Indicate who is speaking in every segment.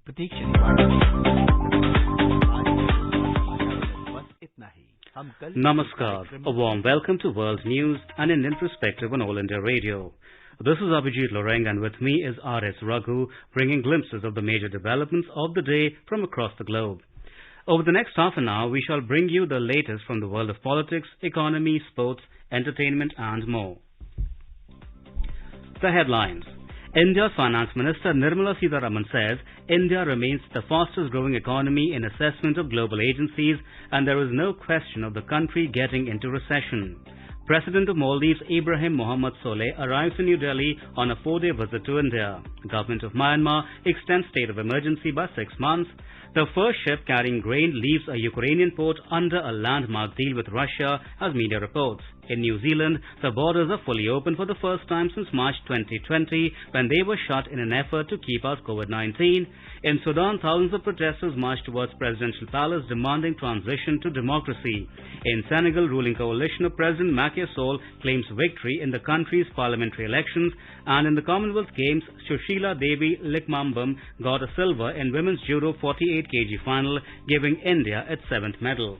Speaker 1: Pratiksha
Speaker 2: Namaskar, a warm welcome to World News and Indian Perspective on All India Radio. This is Abhijit Loreng and with me is R.S. Raghu, bringing glimpses of the major developments of the day from across the globe. Over the next half an hour, we shall bring you the latest from the world of politics, economy, sports, entertainment and more. The headlines. India's Finance Minister Nirmala Sitharaman says India remains the fastest growing economy in assessment of global agencies and there is no question of the country getting into recession. President of Maldives Ibrahim Mohammed Soleh arrives in New Delhi on a 4-day visit to India. Government of Myanmar extends state of emergency by 6 months. The first ship carrying grain leaves a Ukrainian port under a landmark deal with Russia, as media reports. In New Zealand, the borders are fully open for the first time since March 2020, when they were shut in an effort to keep out COVID-19. In Sudan, thousands of protesters marched towards Presidential Palace demanding transition to democracy. In Senegal, ruling coalition of President Macky Sall claims victory in the country's parliamentary elections. And in the Commonwealth Games, Sushila Devi Likmambam got a silver in women's judo 48 kg final, giving India its 7th medal.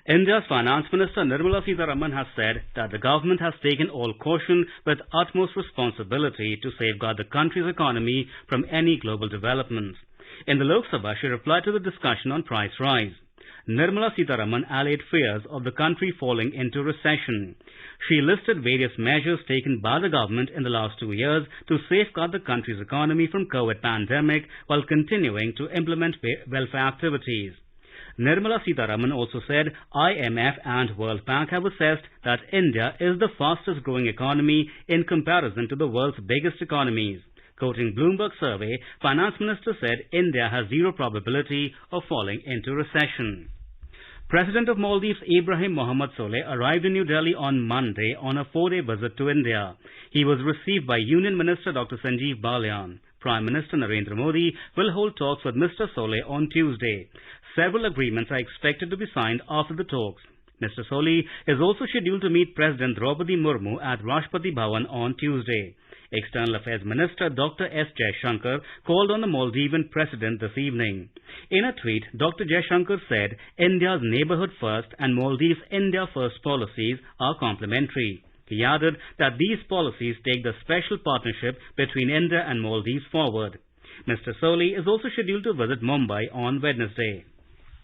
Speaker 2: India's Finance Minister Nirmala Sitharaman has said that the government has taken all caution with utmost responsibility to safeguard the country's economy from any global developments. In the Lok Sabha, she replied to the discussion on price rise. Nirmala Sitharaman allayed fears of the country falling into recession. She listed various measures taken by the government in the last 2 years to safeguard the country's economy from COVID pandemic while continuing to implement welfare activities. Nirmala Sitharaman also said IMF and World Bank have assessed that India is the fastest growing economy in comparison to the world's biggest economies. Quoting Bloomberg survey, Finance Minister said India has zero probability of falling into recession. President of Maldives Ibrahim Mohammed Soleh arrived in New Delhi on Monday on a 4-day visit to India. He was received by Union Minister Dr. Sanjeev Balyan. Prime Minister Narendra Modi will hold talks with Mr. Soleh on Tuesday. Several agreements are expected to be signed after the talks. Mr. Soleh is also scheduled to meet President Draupadi Murmu at Rashtrapati Bhavan on Tuesday. External Affairs Minister Dr. S. Jaishankar called on the Maldivian President this evening. In a tweet, Dr. Jaishankar said India's neighbourhood first and Maldives' India first policies are complementary. He added that these policies take the special partnership between India and Maldives forward. Mr. Soleh is also scheduled to visit Mumbai on Wednesday.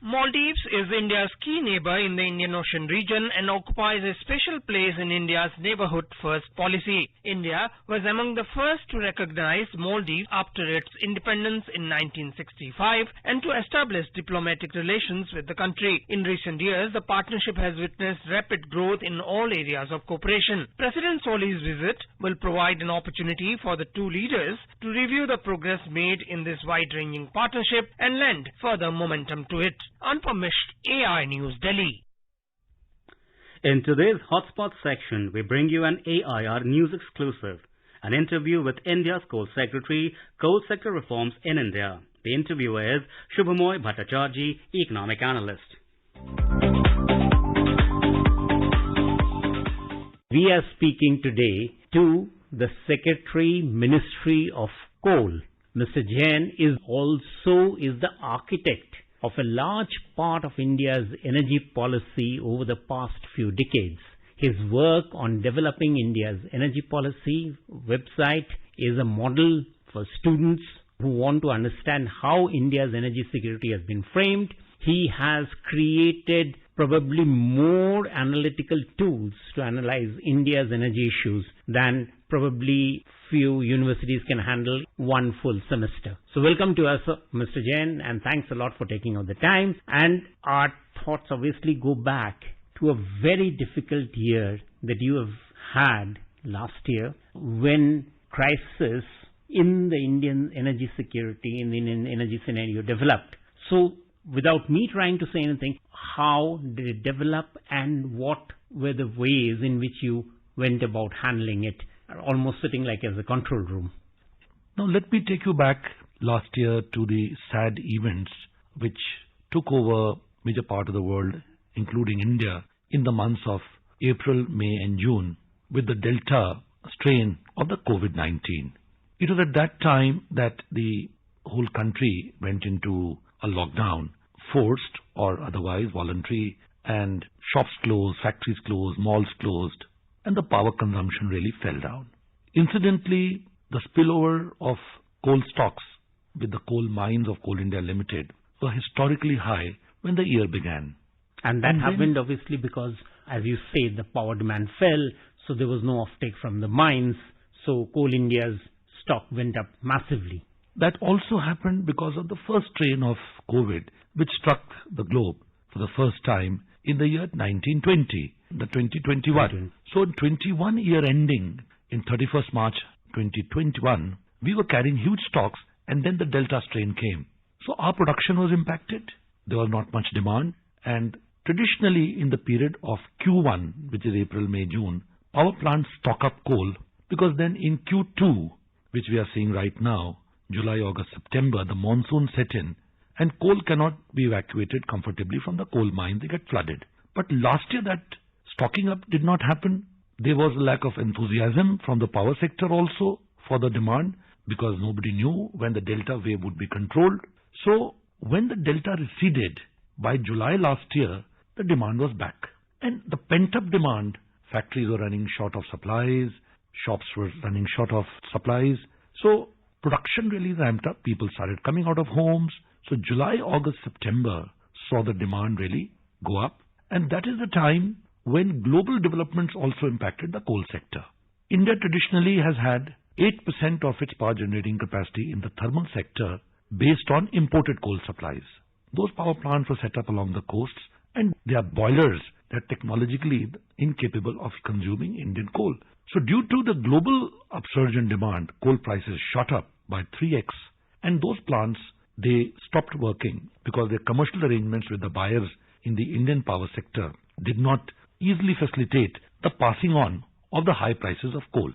Speaker 3: Maldives is India's key neighbor in the Indian Ocean region and occupies a special place in India's neighborhood first policy. India was among the first to recognize Maldives after its independence in 1965 and to establish diplomatic relations with the country. In recent years, the partnership has witnessed rapid growth in all areas of cooperation. President Soleh's visit will provide an opportunity for the two leaders to review the progress made in this wide-ranging partnership and lend further momentum to it. Unpublished AI News Delhi.
Speaker 2: In today's Hotspot section, we bring you an AIR News exclusive, an interview with India's Coal Secretary, Coal Sector Reforms in India. The interviewer is Shubhamoy Bhattacharjee, Economic Analyst.
Speaker 4: We are speaking today to the Secretary, Ministry of Coal. Mr. Jain is the architect of a large part of India's energy policy over the past few decades. His work on developing India's energy policy website is a model for students who want to understand how India's energy security has been framed. He has created probably more analytical tools to analyze India's energy issues than probably few universities can handle one full semester. So welcome to us, Mr. Jain, and thanks a lot for taking out the time. And our thoughts obviously go back to a very difficult year that you have had last year when crisis in the Indian energy security, in the Indian energy scenario developed. So without me trying to say anything, how did it develop and what were the ways in which you went about handling it, almost sitting like as a control room?
Speaker 1: Now let me take you back last year to the sad events which took over major part of the world, including India, in the months of April, May and June, with the Delta strain of the COVID-19. It was at that time that the whole country went into a lockdown, forced or otherwise voluntary, and shops closed, factories closed, malls closed, and the power consumption really fell down. Incidentally, the spillover of coal stocks with the coal mines of Coal India Limited were historically high when the year began.
Speaker 4: And that happened obviously because, as you say, the power demand fell, so there was no offtake from the mines, so Coal India's stock went up massively.
Speaker 1: That also happened because of the first strain of COVID, which struck the globe for the first time in the year 1920, the 2021. So in 21 year ending in 31st March 2021, we were carrying huge stocks, and then the Delta strain came. So our production was impacted. There was not much demand, and traditionally in the period of Q1, which is April, May, June, power plants stock up coal, because then in Q2, which we are seeing right now, July, August, September, the monsoon set in, and coal cannot be evacuated comfortably from the coal mines. They get flooded. But last year that stocking up did not happen. There was a lack of enthusiasm from the power sector also for the demand, because nobody knew when the Delta wave would be controlled. So when the Delta receded by July last year, the demand was back. And the pent-up demand, factories were running short of supplies, shops were running short of supplies. So production really ramped up. People started coming out of homes. So July, August, September saw the demand really go up. And that is the time when global developments also impacted the coal sector. India traditionally has had 8% of its power generating capacity in the thermal sector based on imported coal supplies. Those power plants were set up along the coasts, and they are boilers that are technologically incapable of consuming Indian coal. So due to the global upsurge in demand, coal prices shot up by 3x, and those plants, they stopped working because their commercial arrangements with the buyers in the Indian power sector did not easily facilitate the passing on of the high prices of coal.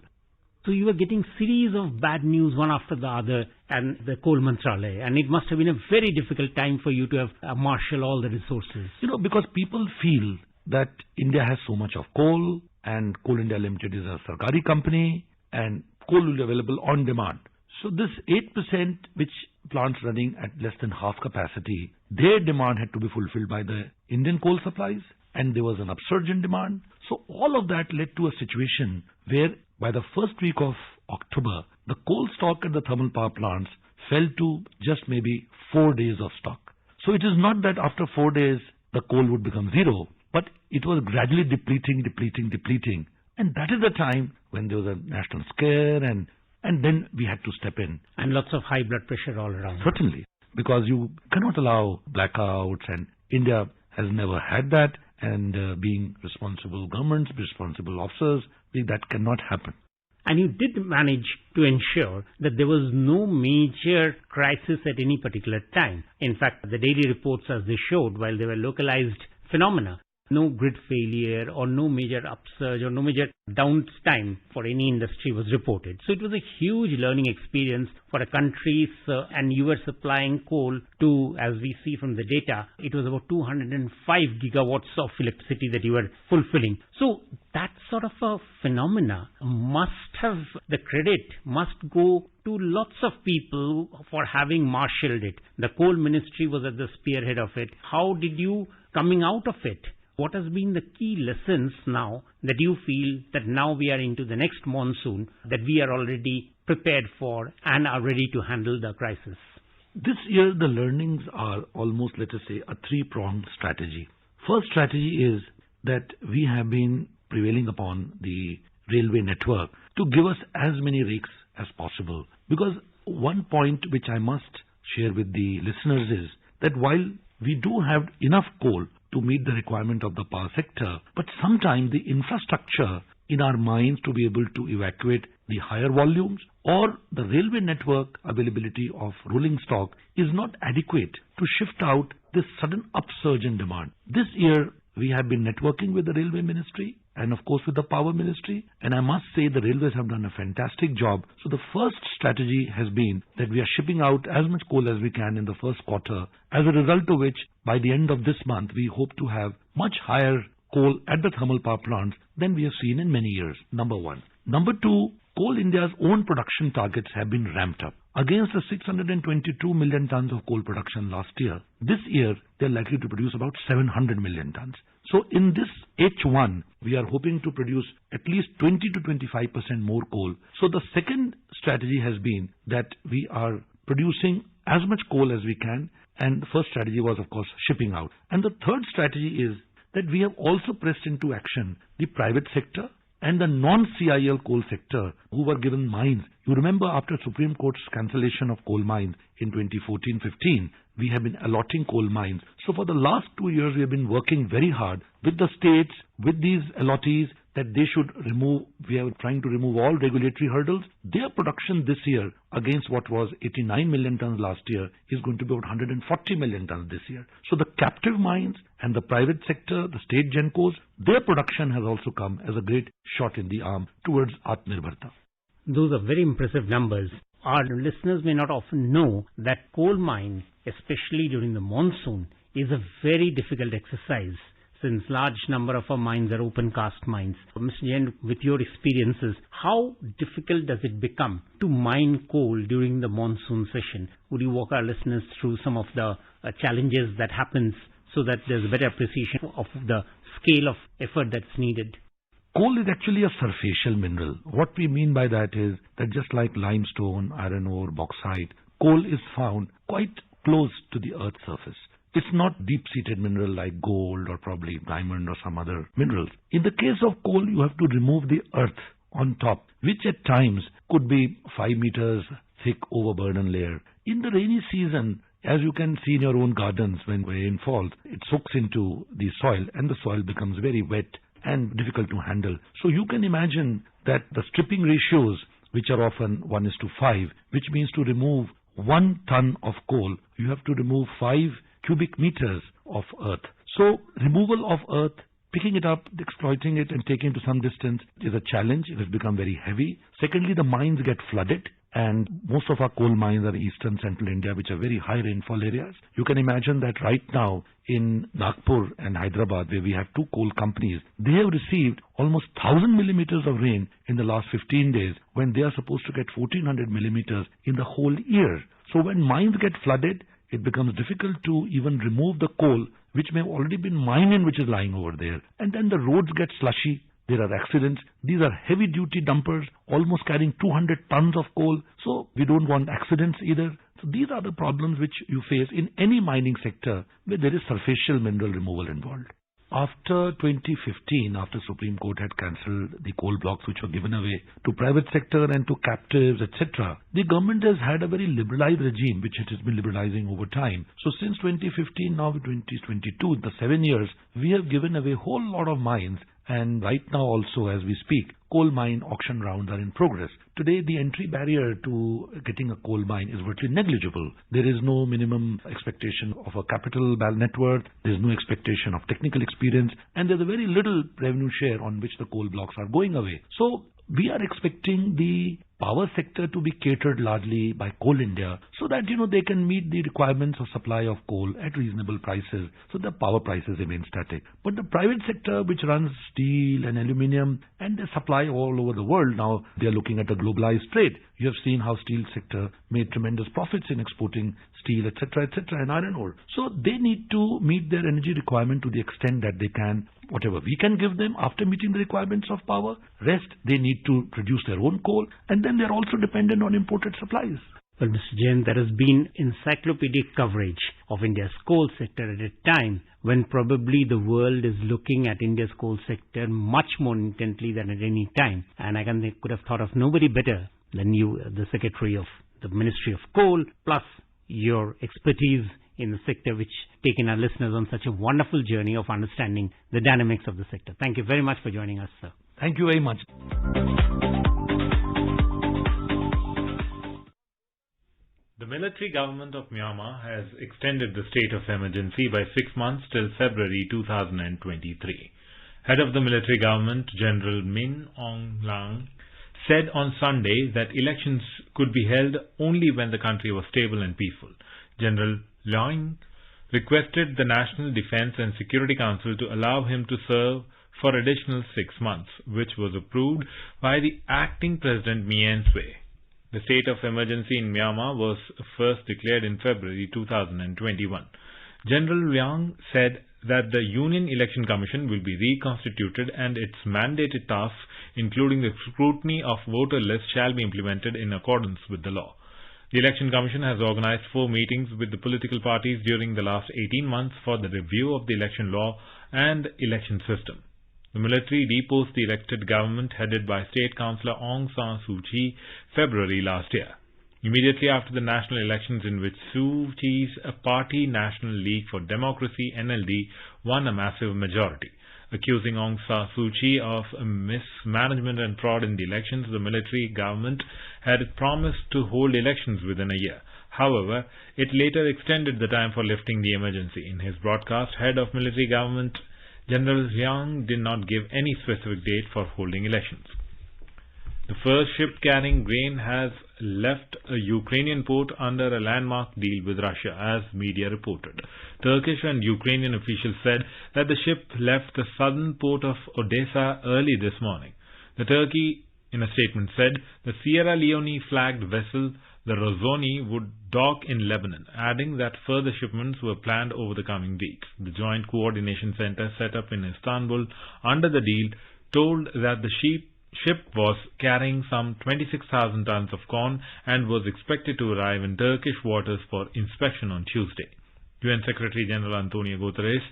Speaker 4: So you were getting series of bad news one after the other and the coal Mantralaya, and it must have been a very difficult time for you to have marshal all the resources.
Speaker 1: Because people feel that India has so much of coal, and Coal India Limited is a Sarkari company, and coal will be available on demand. So this 8% which plants running at less than half capacity, their demand had to be fulfilled by the Indian coal supplies, and there was an upsurge in demand. So all of that led to a situation where by the first week of October, the coal stock at the thermal power plants fell to just maybe 4 days of stock. So it is not that after 4 days the coal would become zero, but it was gradually depleting. And that is the time when there was a national scare, and then we had to step in.
Speaker 4: And lots of high blood pressure all around.
Speaker 1: Certainly, because you cannot allow blackouts, and India has never had that, and being responsible governments, responsible officers, that cannot happen.
Speaker 4: And you did manage to ensure that there was no major crisis at any particular time. In fact, the daily reports, as they showed, while they were localized phenomena, no grid failure or no major upsurge or no major downtime for any industry was reported. So it was a huge learning experience for a country, and you were supplying coal to, as we see from the data, it was about 205 gigawatts of electricity that you were fulfilling. So that sort of a phenomena the credit must go to lots of people for having marshaled it. The coal ministry was at the spearhead of it. How did you coming out of it? What has been the key lessons now that you feel that now we are into the next monsoon, that we are already prepared for and are ready to handle the crisis?
Speaker 1: This year the learnings are almost, let us say, a three-pronged strategy. First strategy is that we have been prevailing upon the railway network to give us as many rakes as possible. Because one point which I must share with the listeners is that while we do have enough coal to meet the requirement of the power sector, but sometimes the infrastructure in our mines to be able to evacuate the higher volumes, or the railway network availability of rolling stock is not adequate to shift out this sudden upsurge in demand. This year we have been networking with the railway ministry and of course with the power ministry, and I must say the railways have done a fantastic job. So the first strategy has been that we are shipping out as much coal as we can in the first quarter, as a result of which by the end of this month we hope to have much higher coal at the thermal power plants than we have seen in many years. Number one. Number two, Coal India's own production targets have been ramped up. Against the 622 million tons of coal production last year, this year they are likely to produce about 700 million tons. So in this H1, we are hoping to produce at least 20 to 25% more coal. So the second strategy has been that we are producing as much coal as we can, and the first strategy was, of course, shipping out. And the third strategy is that we have also pressed into action the private sector and the non-CIL coal sector who were given mines. You remember after Supreme Court's cancellation of coal mines in 2014-15, we have been allotting coal mines. So for the last 2 years, we have been working very hard with the states, with these allottees, that they should remove, we are trying to remove all regulatory hurdles. Their production this year against what was 89 million tons last year is going to be about 140 million tons this year. So the captive mines and the private sector, the state gencos, their production has also come as a great shot in the arm towards Atmanirbharta.
Speaker 4: Those are very impressive numbers. Our listeners may not often know that coal mine, especially during the monsoon, is a very difficult exercise, since large number of our mines are open cast mines. Mr. Jain, with your experiences, how difficult does it become to mine coal during the monsoon session? Would you walk our listeners through some of the challenges that happens so that there's a better appreciation of the scale of effort that's needed?
Speaker 1: Coal is actually a surfacial mineral. What we mean by that is that just like limestone, iron ore, bauxite, coal is found quite close to the earth's surface. It's not deep-seated mineral like gold or probably diamond or some other minerals. In the case of coal, you have to remove the earth on top, which at times could be 5 meters thick overburden layer. In the rainy season, as you can see in your own gardens, when rain falls, it soaks into the soil and the soil becomes very wet and difficult to handle. So you can imagine that the stripping ratios, which are often 1:5, which means to remove 1 ton of coal, you have to remove 5 cubic meters of earth. So removal of earth, picking it up, exploiting it and taking it to some distance is a challenge. It has become very heavy. Secondly, the mines get flooded, and most of our coal mines are in eastern central India, which are very high rainfall areas. You can imagine that right now in Nagpur and Hyderabad, where we have 2 coal companies, they have received almost 1,000 millimeters of rain in the last 15 days when they are supposed to get 1,400 millimeters in the whole year. So when mines get flooded, it becomes difficult to even remove the coal which may have already been mined in, which is lying over there. And then the roads get slushy. There are accidents. These are heavy duty dumpers almost carrying 200 tons of coal. So we don't want accidents either. So these are the problems which you face in any mining sector where there is surfacial mineral removal involved. After 2015, after Supreme Court had cancelled the coal blocks which were given away to private sector and to captives, etc., the government has had a very liberalized regime which it has been liberalizing over time. So since 2015, now 2022, the 7 years, we have given away a whole lot of mines, and right now also as we speak, coal mine auction rounds are in progress. Today, the entry barrier to getting a coal mine is virtually negligible. There is no minimum expectation of a capital net worth, there is no expectation of technical experience, and there's a very little revenue share on which the coal blocks are going away. So we are expecting the power sector to be catered largely by Coal India so that, they can meet the requirements of supply of coal at reasonable prices, so the power prices remain static. But the private sector, which runs steel and aluminium and they supply all over the world, now they are looking at a globalized trade. You have seen how steel sector made tremendous profits in exporting steel, etc., and iron ore. So they need to meet their energy requirement to the extent that they can. Whatever we can give them after meeting the requirements of power, rest they need to produce their own coal, and then they're also dependent on imported supplies.
Speaker 4: Well, Mr. Jain, there has been encyclopedic coverage of India's coal sector at a time when probably the world is looking at India's coal sector much more intently than at any time. And I could have thought of nobody better than you, the Secretary of the Ministry of Coal, plus your expertise in the sector, which taken our listeners on such a wonderful journey of understanding the dynamics of the sector. Thank you very much for joining us, sir.
Speaker 1: Thank you very much.
Speaker 5: The military government of Myanmar has extended the state of emergency by 6 months till February 2023. Head of the military government, General Min Aung Hlaing, said on Sunday that elections could be held only when the country was stable and peaceful. General Hlaing requested the National Defense and Security Council to allow him to serve for additional 6 months, which was approved by the acting President Mien Swe. The state of emergency in Myanmar was first declared in February 2021. General Liang said that the Union Election Commission will be reconstituted and its mandated tasks, including the scrutiny of voter lists, shall be implemented in accordance with the law. The Election Commission has organized 4 meetings with the political parties during the last 18 months for the review of the election law and election system. The military deposed the elected government headed by State Councillor Aung San Suu Kyi February last year, immediately after the national elections in which Suu Kyi's party National League for Democracy (NLD) won a massive majority. Accusing Aung San Suu Kyi of mismanagement and fraud in the elections, the military government had promised to hold elections within a year. However, it later extended the time for lifting the emergency. In his broadcast, head of military government General Liang did not give any specific date for holding elections. The first ship carrying grain has left a Ukrainian port under a landmark deal with Russia, as media reported. Turkish and Ukrainian officials said that the ship left the southern port of Odessa early this morning. The Turkey, in a statement, said the Sierra Leone flagged vessel, the Rozoni, would dock in Lebanon, adding that further shipments were planned over the coming weeks. The Joint Coordination Center set up in Istanbul under the deal told that the ship was carrying some 26,000 tons of corn and was expected to arrive in Turkish waters for inspection on Tuesday. UN Secretary General Antonio Guterres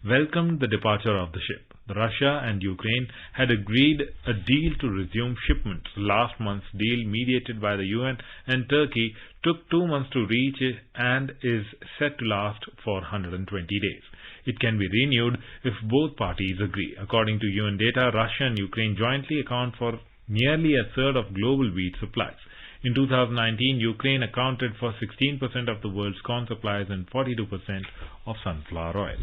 Speaker 5: welcomed the departure of the ship. Russia and Ukraine had agreed a deal to resume shipments. Last month's deal, mediated by the UN and Turkey, took 2 months to reach and is set to last for 120 days. It can be renewed if both parties agree. According to UN data, Russia and Ukraine jointly account for nearly a third of global wheat supplies. In 2019, Ukraine accounted for 16% of the world's corn supplies and 42% of sunflower oil.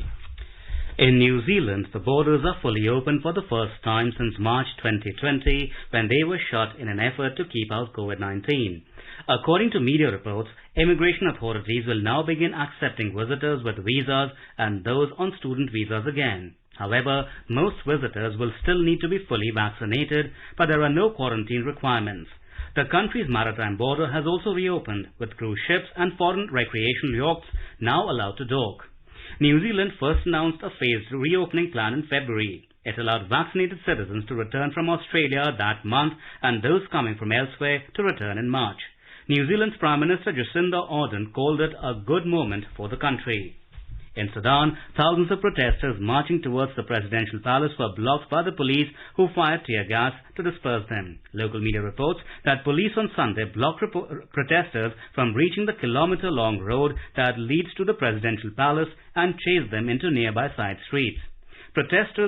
Speaker 2: In New Zealand, the borders are fully open for the first time since March 2020, when they were shut in an effort to keep out COVID-19. According to media reports, immigration authorities will now begin accepting visitors with visas and those on student visas again. However, most visitors will still need to be fully vaccinated, but there are no quarantine requirements. The country's maritime border has also reopened, with cruise ships and foreign recreational yachts now allowed to dock. New Zealand first announced a phased reopening plan in February. It allowed vaccinated citizens to return from Australia that month and those coming from elsewhere to return in March. New Zealand's Prime Minister Jacinda Ardern called it a good moment for the country. In Sudan, thousands of protesters marching towards the presidential palace were blocked by the police, who fired tear gas to disperse them. Local media reports that police on Sunday blocked protesters from reaching the kilometer-long road that leads to the presidential palace and chased them into nearby side streets. Protests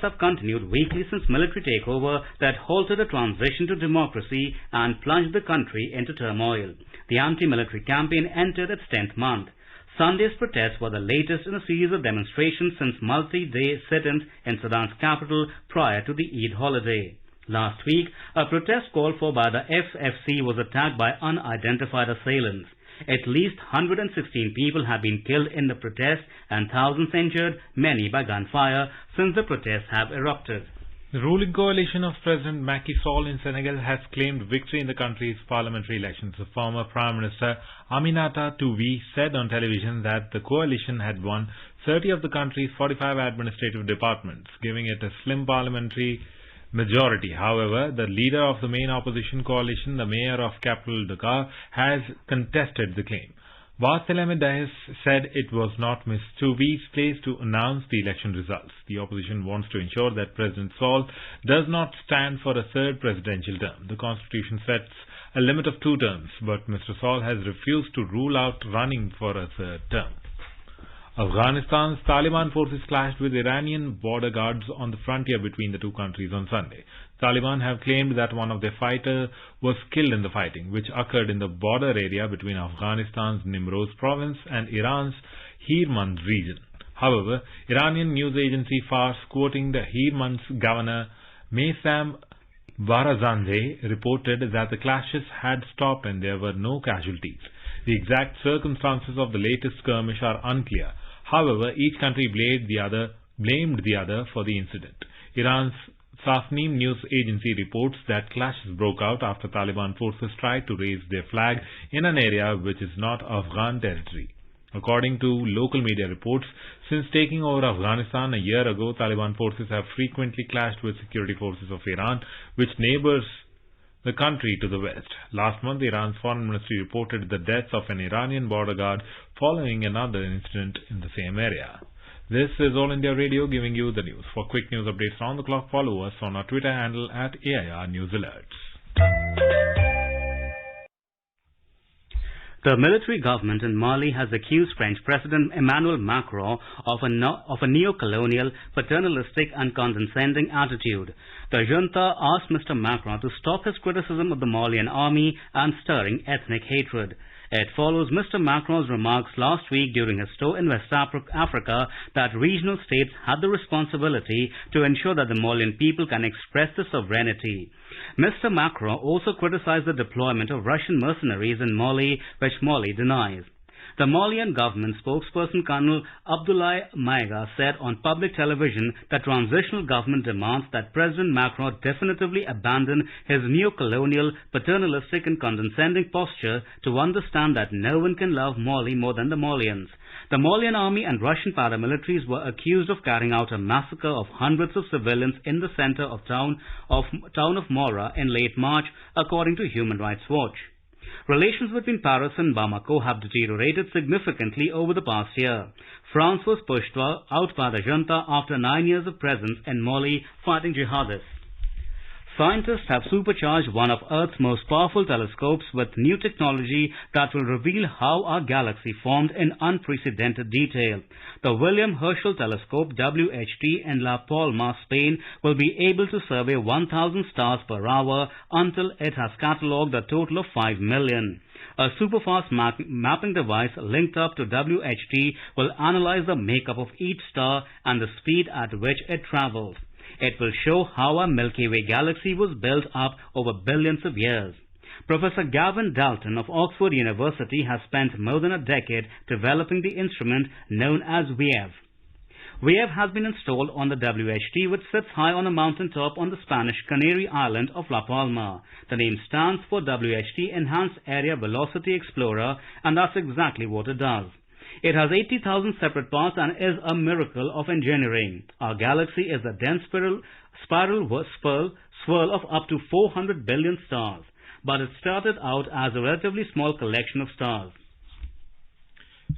Speaker 2: have continued weekly since military takeover that halted a transition to democracy and plunged the country into turmoil. The anti-military campaign entered its 10th month. Sunday's protests were the latest in a series of demonstrations since multi-day sit-ins in Sudan's capital prior to the Eid holiday. Last week, a protest called for by the FFC was attacked by unidentified assailants. At least 116 people have been killed in the protest and thousands injured, many by gunfire, since the protests have erupted.
Speaker 5: The ruling coalition of President Macky Sall in Senegal has claimed victory in the country's parliamentary elections. The former Prime Minister Aminata Touré said on television that the coalition had won 30 of the country's 45 administrative departments, giving it a slim parliamentary majority. However, the leader of the main opposition coalition, the mayor of capital Dakar, has contested the claim. Barthelemy Dias said it was not Ms. Touré's place to announce the election results. The opposition wants to ensure that President Sall does not stand for a third presidential term. The constitution sets a limit of 2 terms, but Mr. Sall has refused to rule out running for a third term. Afghanistan's Taliban forces clashed with Iranian border guards on the frontier between the two countries on Sunday. Taliban have claimed that one of their fighters was killed in the fighting, which occurred in the border area between Afghanistan's Nimroz province and Iran's Helmand region. However, Iranian news agency Fars, quoting the Helmand's governor Maysam Barazandeh, reported that the clashes had stopped and there were no casualties. The exact circumstances of the latest skirmish are unclear. However, each country blamed the other blamed the other for the incident. Iran's Safneem news agency reports that clashes broke out after Taliban forces tried to raise their flag in an area which is not Afghan territory. According to local media reports, since taking over Afghanistan a year ago, Taliban forces have frequently clashed with security forces of Iran, which neighbors the country to the west. Last month, Iran's foreign ministry reported the deaths of an Iranian border guard following another incident in the same area. This is All India Radio giving you the news. For quick news updates round the clock, follow us on our Twitter handle at AIR News Alerts.
Speaker 2: The military government in Mali has accused French President Emmanuel Macron of a neo-colonial, paternalistic and condescending attitude. The junta asked Mr. Macron to stop his criticism of the Malian army and stirring ethnic hatred. It follows Mr. Macron's remarks last week during his tour in West Africa that regional states had the responsibility to ensure that the Malian people can express their sovereignty. Mr. Macron also criticized the deployment of Russian mercenaries in Mali, which Mali denies. The Malian government spokesperson Colonel Abdoulaye Maiga said on public television that transitional government demands that President Macron definitively abandon his neo-colonial, paternalistic and condescending posture to understand that no one can love Mali more than the Malians. The Malian army and Russian paramilitaries were accused of carrying out a massacre of hundreds of civilians in the center of town of Mora in late March, according to Human Rights Watch. Relations between Paris and Bamako have deteriorated significantly over the past year. France was pushed out by the junta after 9 years of presence in Mali fighting jihadists. Scientists have supercharged one of Earth's most powerful telescopes with new technology that will reveal how our galaxy formed in unprecedented detail. The William Herschel Telescope, WHT, in La Palma, Spain, will be able to survey 1,000 stars per hour until it has catalogued a total of 5 million. A superfast mapping device linked up to WHT will analyze the makeup of each star and the speed at which it travels. It will show how our Milky Way galaxy was built up over billions of years. Professor Gavin Dalton of Oxford University has spent more than a decade developing the instrument known as WEAV. WEAV has been installed on the WHT, which sits high on a mountain top on the Spanish Canary island of La Palma. The name stands for WHT Enhanced Area Velocity Explorer, and that's exactly what it does. It has 80,000 separate parts and is a miracle of engineering. Our galaxy is a dense spiral swirl of up to 400 billion stars, but it started out as a relatively small collection of stars.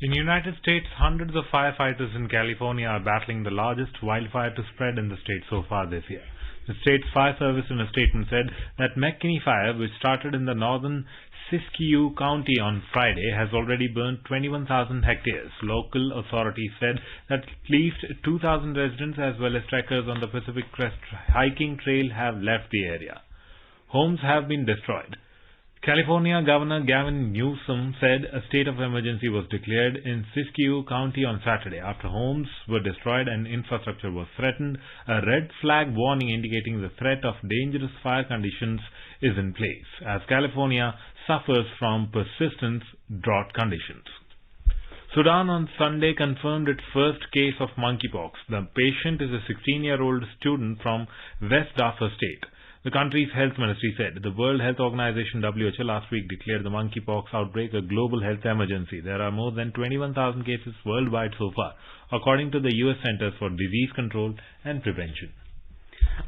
Speaker 5: In the United States, hundreds of firefighters in California are battling the largest wildfire to spread in the state so far this year. The state's fire service in a statement said that McKinney Fire, which started in the northern Siskiyou County on Friday, has already burned 21,000 hectares. Local authorities said that at least 2,000 residents as well as trekkers on the Pacific Crest hiking trail have left the area. Homes have been destroyed. California Governor Gavin Newsom said a state of emergency was declared in Siskiyou County on Saturday after homes were destroyed and infrastructure was threatened. A red flag warning indicating the threat of dangerous fire conditions is in place as California suffers from persistent drought conditions. Sudan on Sunday confirmed its first case of monkeypox. The patient is a 16-year-old student from West Darfur State. The country's health ministry said the World Health Organization WHO last week declared the monkeypox outbreak a global health emergency. There are more than 21,000 cases worldwide so far, according to the U.S. Centers for Disease Control and Prevention.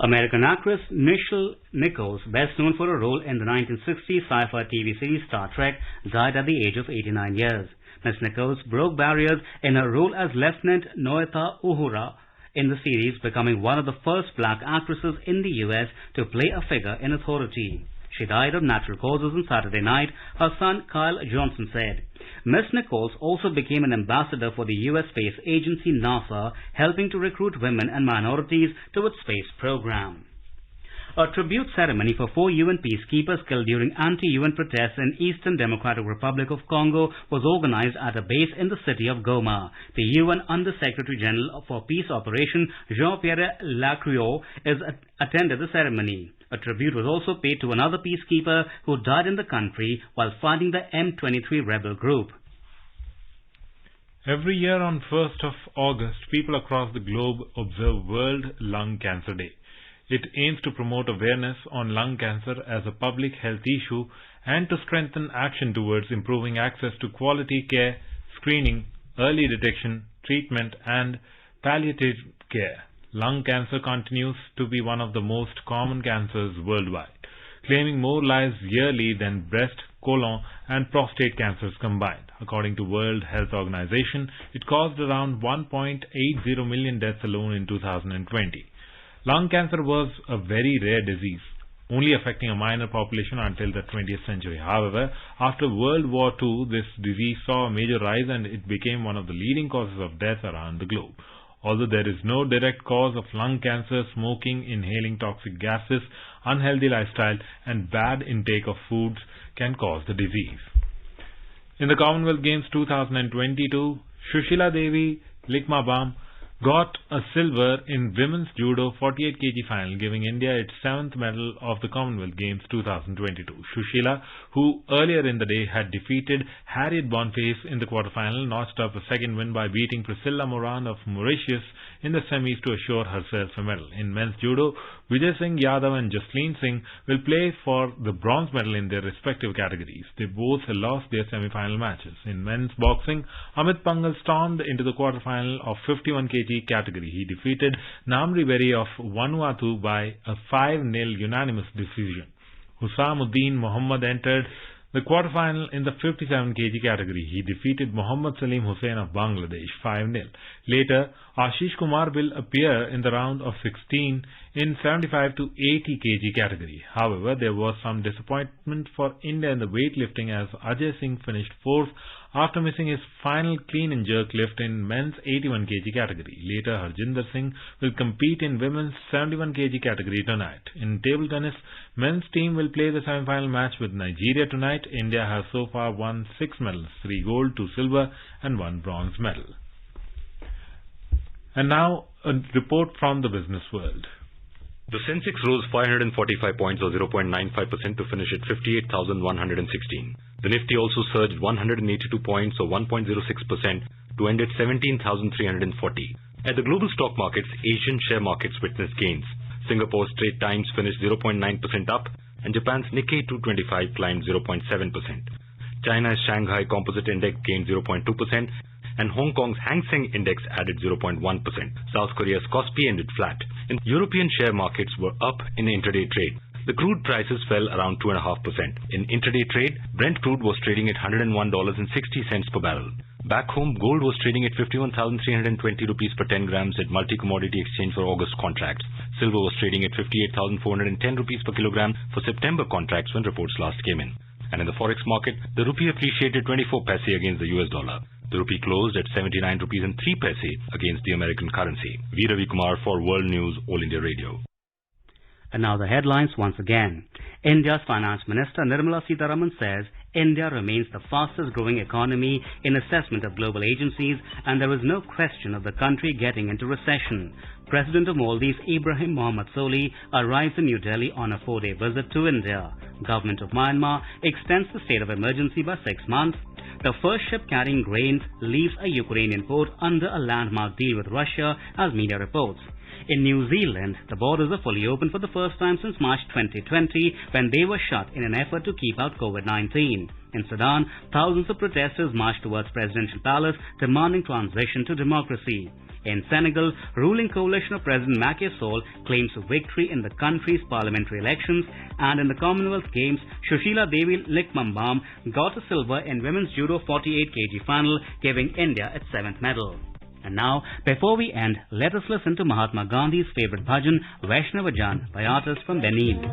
Speaker 2: American actress Nichelle Nichols, best known for her role in the 1960s sci-fi TV series Star Trek, died at the age of 89 years. Ms. Nichols broke barriers in her role as Lieutenant Noeta Uhura in the series, becoming one of the first black actresses in the U.S. to play a figure in authority. She died of natural causes on Saturday night, her son Kyle Johnson said. Ms. Nichols also became an ambassador for the U.S. space agency NASA, helping to recruit women and minorities to its space program. A tribute ceremony for 4 UN peacekeepers killed during anti-UN protests in Eastern Democratic Republic of Congo was organized at a base in the city of Goma. The UN Under-Secretary General for Peace Operation Jean-Pierre Lacroix attended the ceremony. A tribute was also paid to another peacekeeper who died in the country while fighting the M23 rebel group.
Speaker 5: Every year on 1st of August, people across the globe observe World Lung Cancer Day. It aims to promote awareness on lung cancer as a public health issue and to strengthen action towards improving access to quality care, screening, early detection, treatment and palliative care. Lung cancer continues to be one of the most common cancers worldwide, claiming more lives yearly than breast, colon and prostate cancers combined. According to World Health Organization, it caused around 1.80 million deaths alone in 2020. Lung cancer was a very rare disease, only affecting a minor population until the 20th century. However, after World War II, this disease saw a major rise and it became one of the leading causes of death around the globe. Although there is no direct cause of lung cancer, smoking, inhaling toxic gases, unhealthy lifestyle and bad intake of foods can cause the disease. In the Commonwealth Games 2022, Shushila Devi Likmabam got a silver in women's judo 48 kg final, giving India its 7th medal of the Commonwealth Games 2022. Shushila, who earlier in the day had defeated Harriet Boniface in the quarterfinal, notched up a second win by beating Priscilla Moran of Mauritius in the semis to assure herself a medal. In men's judo, Vijay Singh Yadav and Jasleen Singh will play for the bronze medal in their respective categories. They both lost their semi-final matches. In men's boxing, Amit Pangal stormed into the quarterfinal of 51 kg category. He defeated Namri Berry of Vanuatu by a 5-0 unanimous decision. Husamuddin Mohammad entered the quarterfinal in the 57 kg category. He defeated Mohammad Salim Hussain of Bangladesh 5-0. Later, Ashish Kumar will appear in the round of 16 in 75 to 80 kg category. However, there was some disappointment for India in the weightlifting as Ajay Singh finished 4th after missing his final clean and jerk lift in men's 81 kg category. Later, Harjinder Singh will compete in women's 71 kg category tonight. In table tennis, men's team will play the semi-final match with Nigeria tonight. India has so far won 6 medals, 3 gold, 2 silver and 1 bronze medal. And now a report from the business world.
Speaker 6: The Sensex rose 545 points or 0.95% to finish at 58,116. The Nifty also surged 182 points or 1.06% to end at 17,340. At the global stock markets, Asian share markets witnessed gains. Singapore's Straits Times finished 0.9% up and Japan's Nikkei 225 climbed 0.7%. China's Shanghai Composite Index gained 0.2%. And Hong Kong's Hang Seng Index added 0.1%. South Korea's Kospi ended flat. And European share markets were up in intraday trade. The crude prices fell around 2.5%. In intraday trade, Brent crude was trading at $101.60 per barrel. Back home, gold was trading at 51,320 rupees per 10 grams at multi-commodity exchange for August contracts. Silver was trading at 58,410 rupees per kilogram for September contracts when reports last came in. And in the forex market, the rupee appreciated 24 paise against the US dollar. The rupee closed at 79 rupees and 3 paise against the American currency. V. Ravi Kumar for World News, All India Radio.
Speaker 2: And now the headlines once again. India's Finance Minister Nirmala Sitharaman says India remains the fastest growing economy in assessment of global agencies and there is no question of the country getting into recession. President of Maldives Ibrahim Mohammed Soli arrives in New Delhi on a 4-day visit to India. Government of Myanmar extends the state of emergency by 6 months. The first ship carrying grains leaves a Ukrainian port under a landmark deal with Russia, as media reports. In New Zealand, the borders are fully open for the first time since March 2020 when they were shut in an effort to keep out COVID-19. In Sudan, thousands of protesters marched towards Presidential Palace demanding transition to democracy. In Senegal, ruling coalition of President Macky Sall claims victory in the country's parliamentary elections, and in the Commonwealth Games, Shushila Devi Likmambam got a silver in women's judo 48 kg final, giving India its 7th medal. And now, before we end, let us listen to Mahatma Gandhi's favorite bhajan, Vaishnava Jan, by artists from Benin.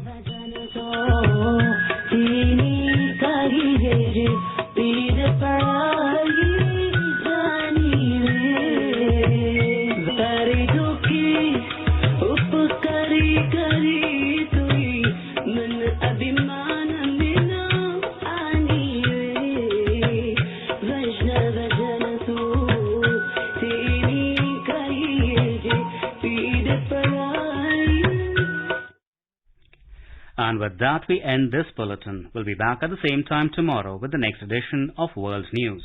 Speaker 2: And with that, we end this bulletin. We'll be back at the same time tomorrow with the next edition of World News.